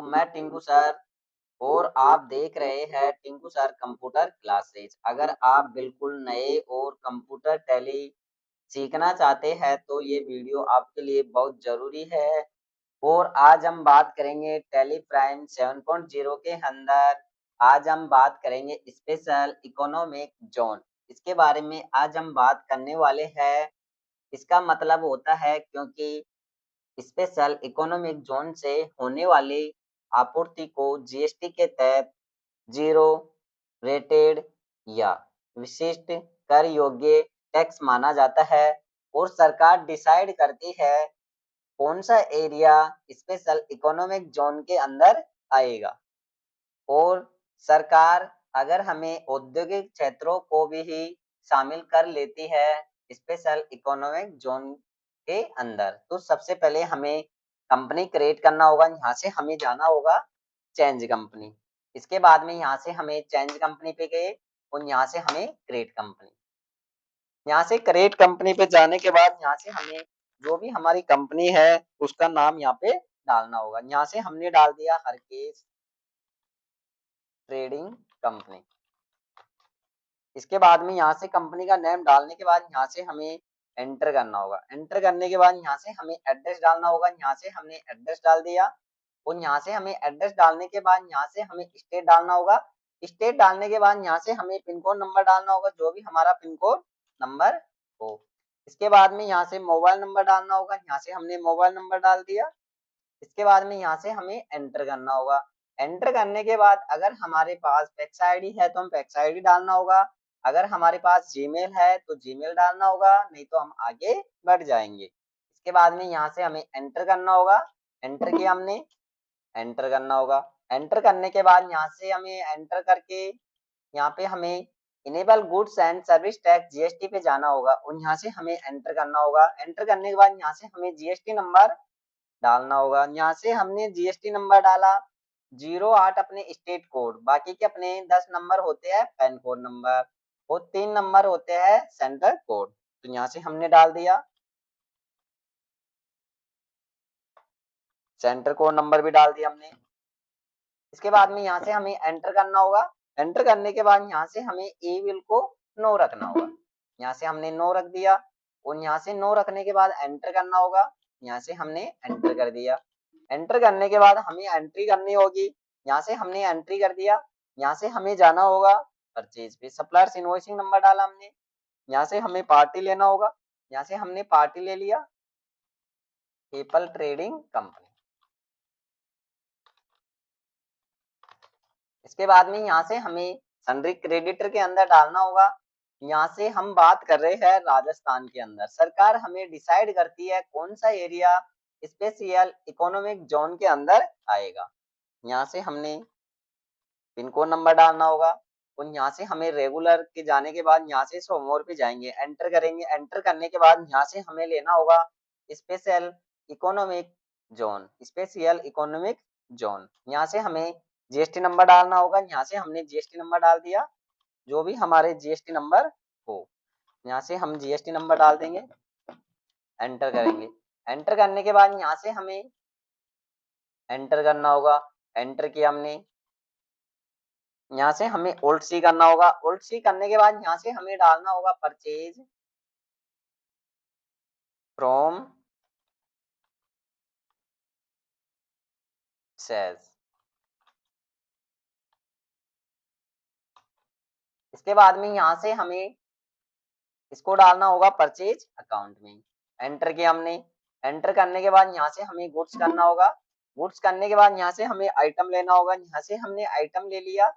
मैं टिंकू सर और आप देख रहे हैं टिंकू सर कंप्यूटर क्लासेज। अगर आप बिल्कुल नए और कंप्यूटर टैली सीखना चाहते हैं तो ये वीडियो आपके लिए बहुत ज़रूरी है। और आज हम बात करेंगे टैली प्राइम 7.0 के अंदर। आज हम बात करेंगे स्पेशल इकोनॉमिक जोन। इसके बारे में आज हम बात करने वाले हैं। इसका मतलब होता है क्योंकि स्पेशल इकोनॉमिक जोन से होने वाली आपूर्ति को जीएसटी के तहत जीरो रेटेड या विशिष्ट कर योग्य टैक्स माना जाता है और सरकार डिसाइड करती है कौन सा एरिया स्पेशल इकोनॉमिक जोन के अंदर आएगा। और सरकार अगर हमें औद्योगिक क्षेत्रों को भी ही शामिल कर लेती है स्पेशल इकोनॉमिक जोन के अंदर, तो सबसे पहले हमें कंपनी क्रिएट करना होगा। यहाँ से हमें जाना होगा चेंज कंपनी। इसके बाद में यहाँ से हमें चेंज कंपनी पे गए और यहाँ से हमें क्रिएट कंपनी। यहाँ से क्रिएट कंपनी पे जाने के बाद यहाँ से हमें जो भी हमारी कंपनी है उसका नाम यहाँ पे डालना होगा। यहाँ से हमने डाल दिया हरकेश ट्रेडिंग कंपनी। इसके बाद में यहाँ से कंपनी का नेम डालने के बाद यहाँ से हमें एंटर करना होगा। एंटर करने के बाद यहाँ से हमें एड्रेस डालना होगा। यहाँ से हमने एड्रेस डाल दिया और यहाँ से हमें एड्रेस डालने के बाद यहाँ से हमें स्टेट डालना होगा। स्टेट डालने के बाद यहाँ से हमें पिन कोड नंबर डालना होगा, जो भी हमारा पिन कोड नंबर हो। इसके बाद में यहाँ से मोबाइल नंबर डालना होगा। यहाँ से हमने मोबाइल नंबर डाल दिया। इसके बाद में यहाँ से हमें एंटर करना होगा। एंटर करने के बाद अगर हमारे पास पैक्स आईडी है तो हम पैक्स आईडी डालना होगा। अगर हमारे पास जीमेल है तो जीमेल डालना होगा, नहीं तो हम आगे बढ़ जाएंगे। इसके बाद में यहाँ से हमें एंटर करना होगा। एंटर किया हमने, एंटर करना होगा। एंटर करने के बाद यहाँ से हमें एंटर करके यहाँ पे हमें enable goods and service tax GST पे जाना होगा और यहाँ से हमें एंटर करना होगा। एंटर करने के बाद यहाँ से हमें जीएसटी नंबर डालना होगा। यहाँ से हमने जीएसटी नंबर डाला 08 अपने स्टेट कोड, बाकी के अपने 10 नंबर होते हैं पैन कोड नंबर और 3 नंबर होते हैं सेंटर कोड। तो यहाँ से हमने डाल दिया, सेंटर कोड नंबर भी डाल दिया हमने। इसके बाद में यहाँ से हमें एंटर करना होगा। एंटर करने के बाद यहाँ से हमें ए विल को नो रखना होगा। यहाँ से हमने नो रख दिया और यहाँ से नो रखने के बाद एंटर करना होगा। यहाँ से हमने एंटर कर दिया। एंटर करने के बाद हमें एंट्री करनी होगी। यहाँ से हमने एंट्री कर दिया। यहाँ से हमें जाना होगा परचेज पे। सप्लायर्स इनवॉइसिंग नंबर डाला हमने। यहाँ से हमें पार्टी लेना होगा। यहाँ से हमने पार्टी ले लिया, एप्पल ट्रेडिंग कंपनी। इसके बाद में यहाँ से हमें सन्ड्री क्रेडिटर के अंदर डालना होगा। यहाँ से हम बात कर रहे हैं राजस्थान के अंदर। सरकार हमें डिसाइड करती है कौन सा एरिया स्पेशल इकोनॉमिक जोन के अंदर आएगा। यहाँ से हमने पिन कोड नंबर डालना होगा और यहाँ से हमें रेगुलर के जाने के बाद यहाँ से शो मोर पे जाएंगे, एंटर करेंगे। एंटर करने के बाद यहाँ से हमें लेना होगा special economic zone, special economic zone. यहाँ से हमें जीएसटी नंबर डालना होगा। यहाँ से हमने जीएसटी नंबर डाल दिया, जो भी हमारे जीएसटी नंबर हो। यहाँ से हम जीएसटी नंबर डाल देंगे, एंटर करेंगे। एंटर करने के बाद यहाँ से हमें एंटर करना होगा। एंटर किया हमने। यहाँ से हमें ओल्ड सी करना होगा। ओल्ड सी करने के बाद यहाँ से हमें डालना होगा परचेज फ्रॉम सेल्स। इसके बाद में यहाँ से हमें इसको डालना होगा परचेज अकाउंट में। एंटर किया हमने। एंटर करने के बाद यहाँ से हमें गुड्स करना होगा। गुड्स करने के बाद यहाँ से हमें आइटम लेना होगा। यहाँ से हमने आइटम ले लिया।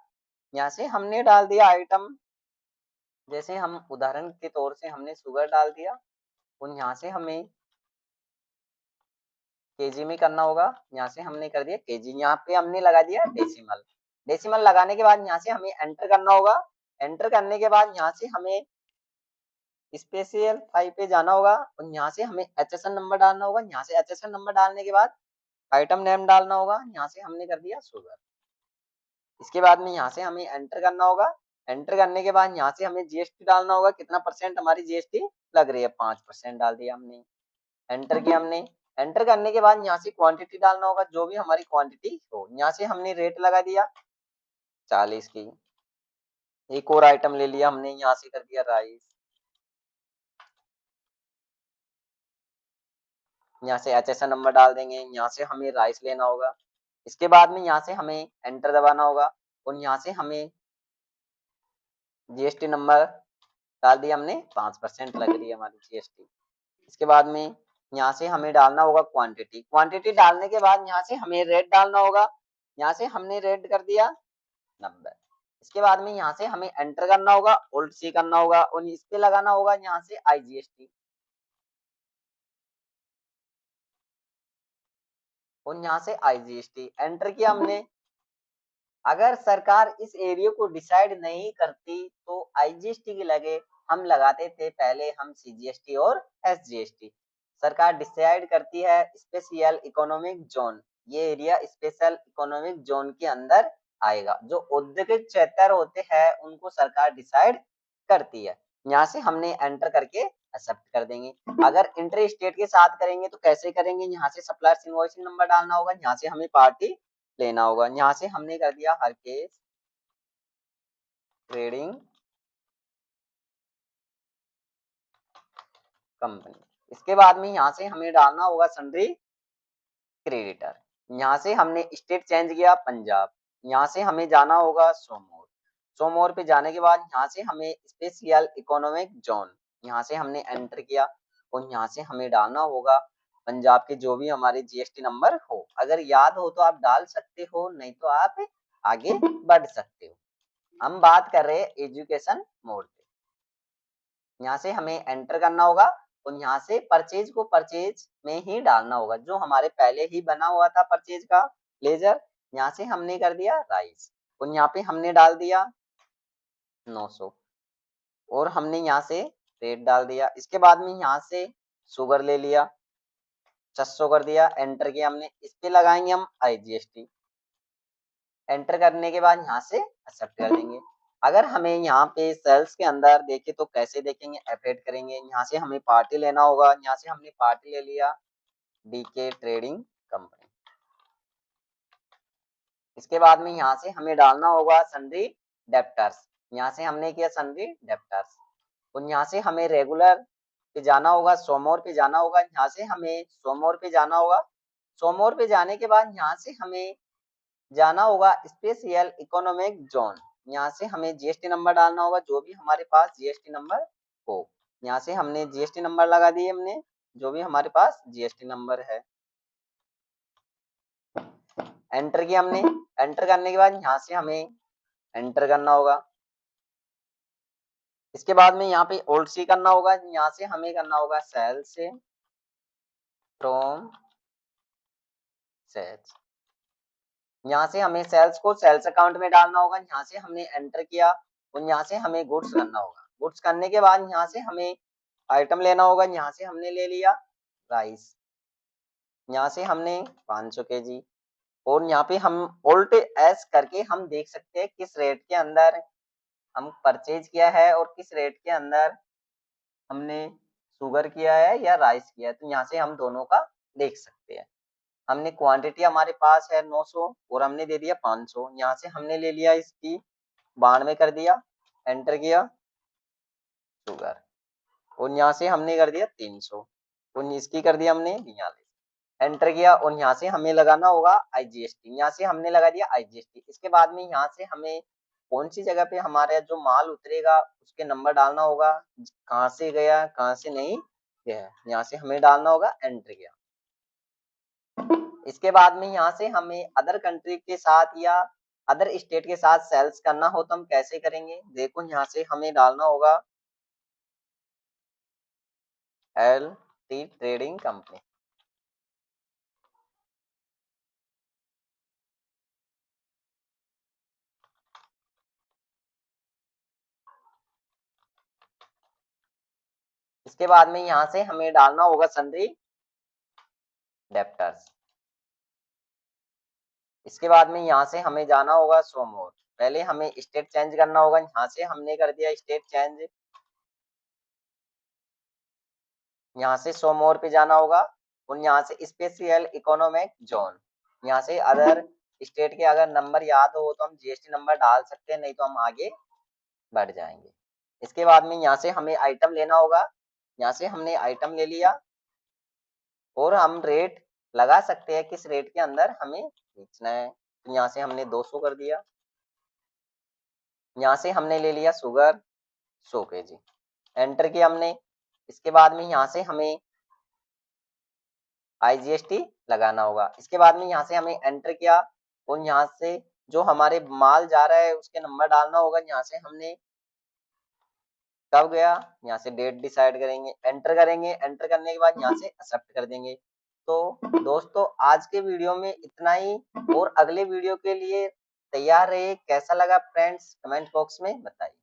यहाँ से हमने डाल दिया आइटम, जैसे हम उदाहरण के तौर से हमने शुगर डाल दिया और यहाँ से हमें केजी में करना होगा। यहाँ से हमने कर दिया केजी। यहाँ पे हमने लगा दिया डेसिमल। डेसिमल लगाने के बाद यहाँ से हमें एंटर करना होगा। एंटर करने के बाद यहाँ से हमें स्पेशल 5 पे जाना होगा और यहाँ से हमें एचएसएन नंबर डालना होगा। यहाँ से एचएसएन नंबर डालने के बाद आइटम नेम डालना होगा। यहाँ से हमने कर दिया शुगर। इसके बाद में यहाँ से हमें एंटर करना होगा। एंटर करने के बाद यहाँ से हमें जीएसटी डालना होगा। कितना परसेंट हमारी जीएसटी लग रही है, 5% डाल दिया हमने। एंटर किया हमने। एंटर करने के बाद यहाँ से क्वांटिटी डालना होगा, जो भी हमारी क्वांटिटी हो। यहाँ से हमने रेट लगा दिया 40 की। एक और आइटम ले लिया हमने, यहाँ से कर दिया राइस। यहाँ से HSN नंबर डाल देंगे, यहाँ से हमें राइस लेना होगा। इसके बाद में यहाँ से हमें एंटर दबाना होगा और यहाँ से हमें GST नंबर डाल दिया हमने, 5% लग रही है हमारी GST। इसके बाद में यहाँ से हमें डालना होगा क्वांटिटी। क्वांटिटी डालने के बाद यहाँ से हमें रेट डालना होगा। यहाँ से हमने रेट कर दिया 90। इसके बाद में यहाँ से हमें एंटर करना होगा, Alt C करना होगा और इस पे लगाना होगा यहाँ से IGST और यहाँ से IGST एंटर किया हमने। अगर सरकार इस एरिया को डिसाइड नहीं करती तो IGST की लगे हम लगाते थे पहले, हम CGST और SGST। सरकार डिसाइड करती है स्पेशल इकोनॉमिक जोन, ये एरिया स्पेशल इकोनॉमिक जोन के अंदर आएगा। जो औद्योगिक क्षेत्र होते हैं उनको सरकार डिसाइड करती है। यहाँ से हमने एंटर करके एक्सेप्ट कर देंगे। अगर इंटर स्टेट के साथ करेंगे तो कैसे करेंगे, यहाँ से सप्लायर इनवॉइसिंग नंबर डालना होगा, यहाँ से हमें पार्टी लेना होगा। यहाँ से हमने कर दिया हरकेश ट्रेडिंग कंपनी। इसके बाद में यहाँ से हमें डालना होगा सन्ड्री क्रेडिटर। यहाँ से हमने स्टेट चेंज किया पंजाब। यहाँ से हमें जाना होगा सोमोर। सोमोर पे जाने के बाद यहाँ से हमें स्पेशल इकोनॉमिक जोन, यहाँ से हमने एंटर किया और यहाँ से हमें डालना होगा पंजाब के जो भी हमारे GST नंबर हो। अगर याद हो तो आप डाल सकते हो, नहीं तो आप आगे बढ़ सकते हो। हम बात कर रहे हैं एजुकेशन मोड पे। यहाँ से हमें एंटर करना होगा और यहाँ से परचेज को परचेज में ही डालना होगा, जो हमारे पहले ही बना हुआ था परचेज का लेजर। यहाँ से हमने कर दिया राइस और यहाँ पे हमने डाल दिया 900 और हमने यहाँ से रेट डाल दिया। इसके बाद में यहाँ से शुगर ले लिया, 600 कर दिया, एंटर किया हमने। इस पे लगाएंगे हम IGST। एंटर करने के बाद यहाँ से एक्सेप्ट कर देंगे। अगर हमें यहाँ पे सेल्स के अंदर देखे तो कैसे देखेंगे, एफेट करेंगे। यहाँ से हमें पार्टी लेना होगा, यहाँ से हमने पार्टी ले लिया DK ट्रेडिंग कंपनी। इसके बाद में यहाँ से हमें डालना होगा सन्ड्री डेप्टर्स। यहाँ से हमने किया सन्ड्री डेप्टर्स और यहाँ से हमें रेगुलर पे जाना होगा, सोमोर पे जाना होगा। यहाँ से हमें सोमोर पे जाना होगा। सोमोर पे जाने के बाद यहाँ से हमें जाना होगा स्पेशल इकोनॉमिक जोन। यहाँ से हमें GST नंबर डालना होगा, जो भी हमारे पास GST नंबर हो। यहाँ से हमने GST नंबर लगा दिए हमने, जो भी हमारे पास GST नंबर है। एंटर किया हमने। एंटर करने के बाद यहाँ से हमें एंटर करना होगा। इसके बाद में यहाँ पे Alt C करना होगा। यहाँ से हमें करना होगा सेल से फ्रॉम सेल्स। यहाँ से हमें सेल्स को सेल्स अकाउंट में डालना होगा। यहाँ से हमने एंटर किया और यहाँ से हमें गुड्स करना होगा। गुड्स करने के बाद यहाँ से हमें आइटम लेना होगा। यहाँ से हमने ले लिया राइस, यहाँ से हमने 500 kg और यहाँ पे हम Alt S करके हम देख सकते हैं किस रेट के अंदर हम परचेज किया है और किस रेट के अंदर हमने शुगर किया है या राइस किया है। तो यहाँ से हम दोनों का देख सकते हैं। हमने क्वांटिटी हमारे पास है 900 और हमने दे दिया 500। यहाँ से हमने ले लिया इसकी 92 कर दिया, एंटर किया शुगर और यहाँ से हमने कर दिया 300 और इसकी कर दिया हमने 42, एंटर किया और यहाँ से हमें लगाना होगा IGST। यहाँ से हमने लगा दिया IGST। इसके बाद में यहाँ से हमें कौन सी जगह पे हमारा जो माल उतरेगा उसके नंबर डालना होगा, कहाँ से गया कहाँ से नहीं गया, यहाँ से हमें डालना होगा, एंटर किया। इसके बाद में यहाँ से हमें अदर कंट्री के साथ या अदर स्टेट के साथ सेल्स करना हो तो हम कैसे करेंगे, देखो यहाँ से हमें डालना होगा LT ट्रेडिंग कंपनी। इसके बाद में यहाँ से हमें डालना होगा सन्ड्री डेप्टर्स। इसके बाद में यहाँ से हमें जाना होगा सोमोर। पहले हमें स्टेट चेंज करना होगा। यहाँ से हमने कर दिया स्टेट चेंज। यहाँ से सोमोर पे जाना होगा और यहाँ से स्पेशल इकोनॉमिक जोन, यहाँ से अदर स्टेट के अगर नंबर याद हो तो हम जीएसटी नंबर डाल सकते हैं, नहीं तो हम आगे बढ़ जाएंगे। इसके बाद में यहाँ से हमें आइटम लेना होगा, यहाँ से हमने आइटम ले लिया और हम रेट लगा सकते हैं किस रेट के अंदर हमें बेचना है। तो यहाँ से हमने 200 कर दिया। यहाँ से हमने ले लिया शुगर 100 kg, एंटर किया हमने। इसके बाद में यहाँ से हमें आईजीएसटी लगाना होगा। इसके बाद में यहाँ से हमें एंटर किया और यहाँ से जो हमारे माल जा रहा है उसके नंबर डालना होगा। यहाँ से हमने कब गया, यहाँ से डेट डिसाइड करेंगे, एंटर करेंगे, एंटर करने के बाद यहाँ से एक्सेप्ट कर देंगे। तो दोस्तों आज के वीडियो में इतना ही, और अगले वीडियो के लिए तैयार रहिए। कैसा लगा फ्रेंड्स कमेंट बॉक्स में बताइए।